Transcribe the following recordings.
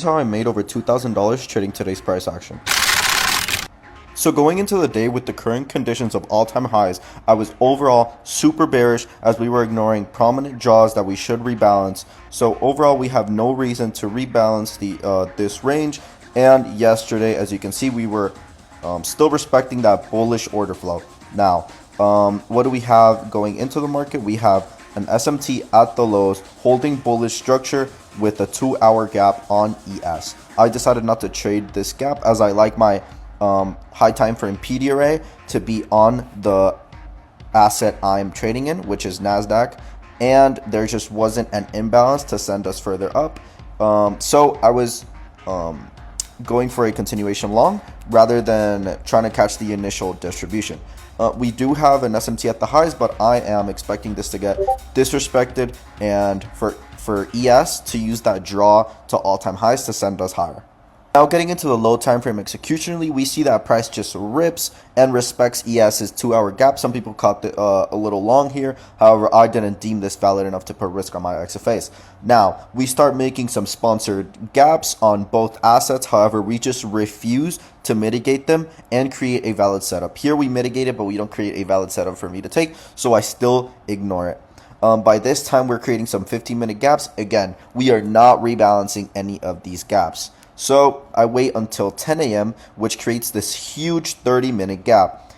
This is how I made over $2,000 trading today's price action. So going into the day with the current conditions of all-time highs, I was overall super bearish as we were ignoring prominent draws that we should rebalance. So overall, we have no reason to rebalance this range. And yesterday, as you can see, we were still respecting that bullish order flow. Now, what do we have going into the market? We have an SMT at the lows holding bullish structure with a 2-hour gap on ES. I decided not to trade this gap as I like my high time frame PD array to be on the asset I'm trading in, which is NASDAQ, and there just wasn't an imbalance to send us further up. So I was going for a continuation long rather than trying to catch the initial distribution. We do have an SMT at the highs, but I am expecting this to get disrespected and for ES to use that draw to all-time highs to send us higher. Now getting into the low time frame executionally, we see that price just rips and respects ES's 2-hour gap. Some people caught it a little long here. However, I didn't deem this valid enough to put risk on my XFAs. Now, we start making some sponsored gaps on both assets. However, we just refuse to mitigate them and create a valid setup. Here we mitigate it, but we don't create a valid setup for me to take, so I still ignore it. By this time, we're creating some 15-minute gaps. Again, we are not rebalancing any of these gaps. So I wait until 10 a.m., which creates this huge 30-minute gap.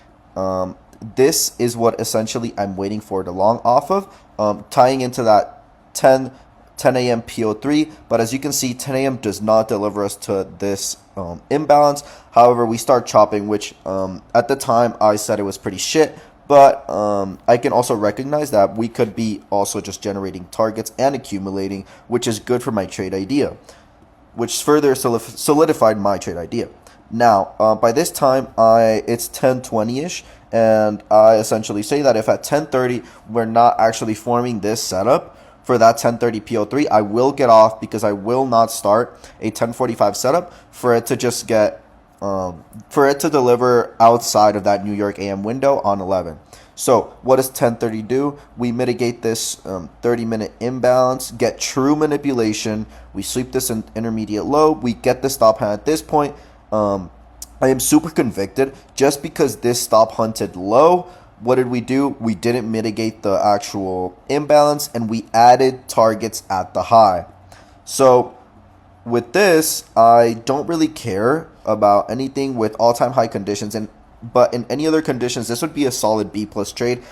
This is what essentially I'm waiting for the long off of, tying into that 10 a.m. PO3. But as you can see, 10 a.m. does not deliver us to this imbalance. However, we start chopping, which at the time I said it was pretty shit. But I can also recognize that we could be also just generating targets and accumulating, which is good for my trade idea, which further solidified my trade idea. Now, by this time, it's 10:20-ish, and I essentially say that if at 10:30 we're not actually forming this setup for that 10:30 PO3, I will get off because I will not start a 10:45 setup for it to just get for it to deliver outside of that New York AM window on 11. So what does 10:30 do? We mitigate this 30-minute imbalance, get true manipulation. We sweep this in intermediate low. We get the stop hunt at this point. I am super convicted just because this stop hunted low. What did we do? We didn't mitigate the actual imbalance and we added targets at the high. So with this, I don't really care about anything with all-time high conditions, but in any other conditions, this would be a solid B+ trade.